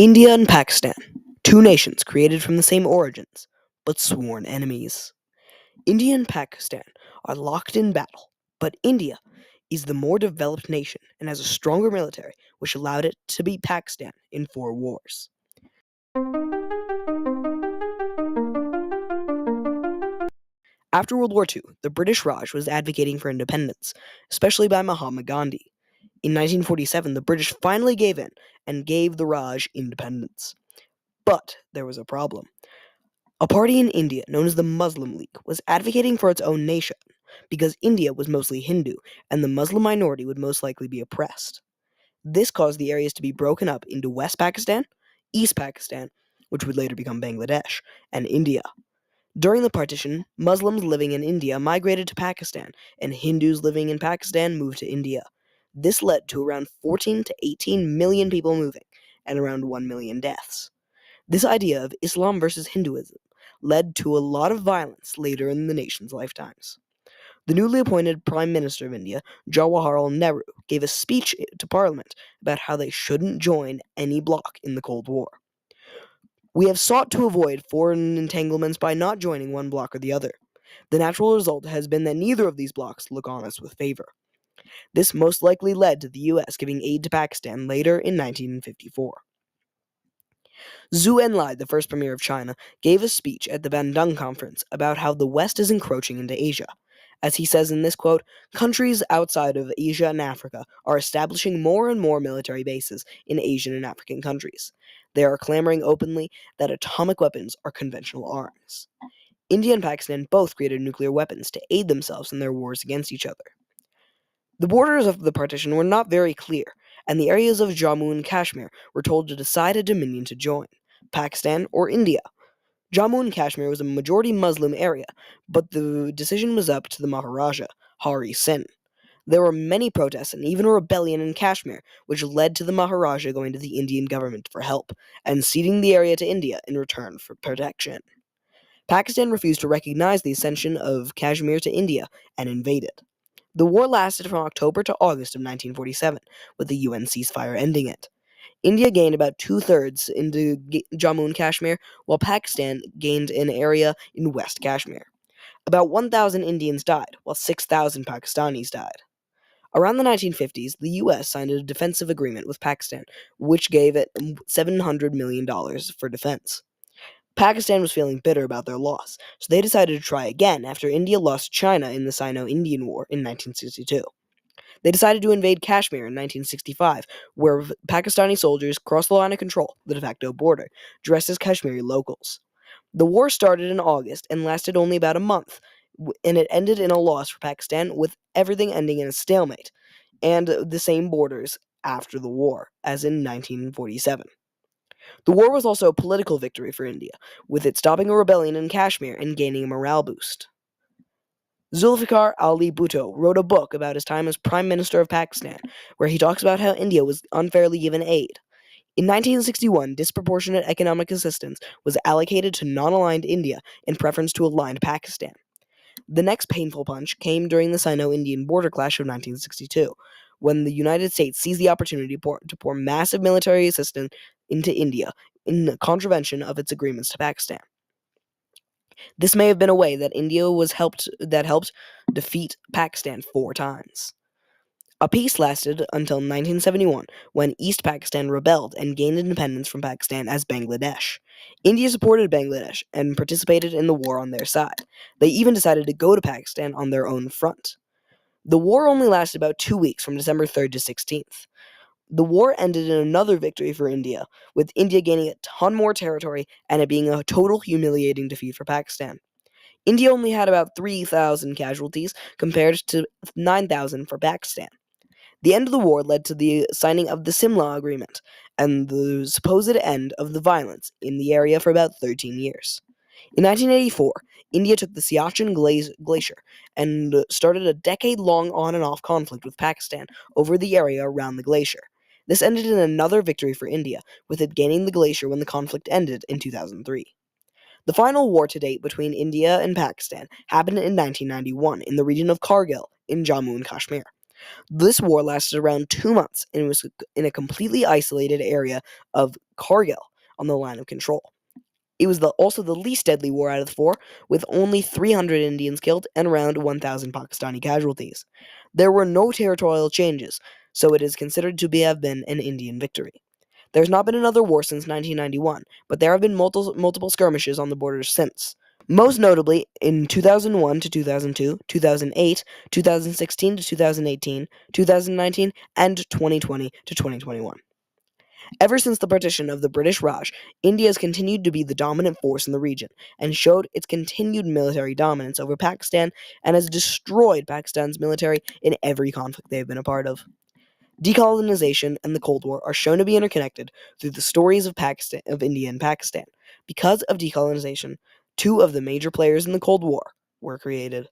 India and Pakistan, two nations created from the same origins, but sworn enemies. India and Pakistan are locked in battle, but India is the more developed nation and has a stronger military, which allowed it to beat Pakistan in 4 wars. After World War II, the British Raj was advocating for independence, especially by Mahatma Gandhi. In 1947, the British finally gave in and gave the Raj independence. But there was a problem. A party in India known as the Muslim League was advocating for its own nation because India was mostly Hindu and the Muslim minority would most likely be oppressed. This caused the areas to be broken up into West Pakistan, East Pakistan, which would later become Bangladesh, and India. During the partition, Muslims living in India migrated to Pakistan, and Hindus living in Pakistan moved to India. This led to around 14 to 18 million people moving and around 1 million deaths. This idea of Islam versus Hinduism led to a lot of violence later in the nation's lifetimes. The newly appointed Prime Minister of India, Jawaharlal Nehru, gave a speech to Parliament about how they shouldn't join any bloc in the Cold War. We have sought to avoid foreign entanglements by not joining one bloc or the other. The natural result has been that neither of these blocs look on us with favor. This most likely led to the US giving aid to Pakistan later in 1954. Zhou Enlai, the first premier of China, gave a speech at the Bandung Conference about how the West is encroaching into Asia. As he says in this quote, countries outside of Asia and Africa are establishing more and more military bases in Asian and African countries. They are clamoring openly that atomic weapons are conventional arms. India and Pakistan both created nuclear weapons to aid themselves in their wars against each other. The borders of the partition were not very clear, and the areas of Jammu and Kashmir were told to decide a dominion to join, Pakistan or India. Jammu and Kashmir was a majority Muslim area, but the decision was up to the Maharaja, Hari Singh. There were many protests and even a rebellion in Kashmir, which led to the Maharaja going to the Indian government for help and ceding the area to India in return for protection. Pakistan refused to recognize the accession of Kashmir to India and invaded. The war lasted from October to August of 1947, with the UN ceasefire ending it. India gained about two-thirds into Jammu and Kashmir, while Pakistan gained an area in West Kashmir. About 1,000 Indians died, while 6,000 Pakistanis died. Around the 1950s, the US signed a defensive agreement with Pakistan, which gave it $700 million for defense. Pakistan was feeling bitter about their loss, so they decided to try again after India lost China in the Sino-Indian War in 1962. They decided to invade Kashmir in 1965, where Pakistani soldiers crossed the line of control, the de facto border, dressed as Kashmiri locals. The war started in August and lasted only about a month, and it ended in a loss for Pakistan, with everything ending in a stalemate, and the same borders after the war, as in 1947. The war was also a political victory for India, with it stopping a rebellion in Kashmir and gaining a morale boost. Zulfikar Ali Bhutto wrote a book about his time as Prime Minister of Pakistan, where he talks about how India was unfairly given aid. In 1961, disproportionate economic assistance was allocated to non-aligned India in preference to aligned Pakistan. The next painful punch came during the Sino-Indian border clash of 1962, when the United States seized the opportunity to pour massive military assistance into India in contravention of its agreements to Pakistan. This may have been a way that India helped defeat Pakistan 4 times. A peace lasted until 1971, when East Pakistan rebelled and gained independence from Pakistan as Bangladesh. India supported Bangladesh and participated in the war on their side. They even decided to go to Pakistan on their own front. The war only lasted about 2 weeks, from December 3rd to 16th. The war ended in another victory for India, with India gaining a ton more territory and it being a total humiliating defeat for Pakistan. India only had about 3,000 casualties compared to 9,000 for Pakistan. The end of the war led to the signing of the Simla Agreement and the supposed end of the violence in the area for about 13 years. In 1984, India took the Siachen Glacier and started a decade-long on-and-off conflict with Pakistan over the area around the glacier. This ended in another victory for India, with it gaining the glacier when the conflict ended in 2003. The final war to date between India and Pakistan happened in 1991 in the region of Kargil in Jammu and Kashmir. This war lasted around 2 months and was in a completely isolated area of Kargil on the line of control. It was also the least deadly war out of the four, with only 300 Indians killed and around 1,000 Pakistani casualties. There were no territorial changes, so it is considered to have been an Indian victory. There has not been another war since 1991, but there have been multiple skirmishes on the borders since. Most notably in 2001 to 2002, 2008, 2016 to 2018, 2019, and 2020 to 2021. Ever since the partition of the British Raj, India has continued to be the dominant force in the region and showed its continued military dominance over Pakistan and has destroyed Pakistan's military in every conflict they have been a part of. Decolonization and the Cold War are shown to be interconnected through the stories of India and Pakistan. Because of decolonization, two of the major players in the Cold War were created.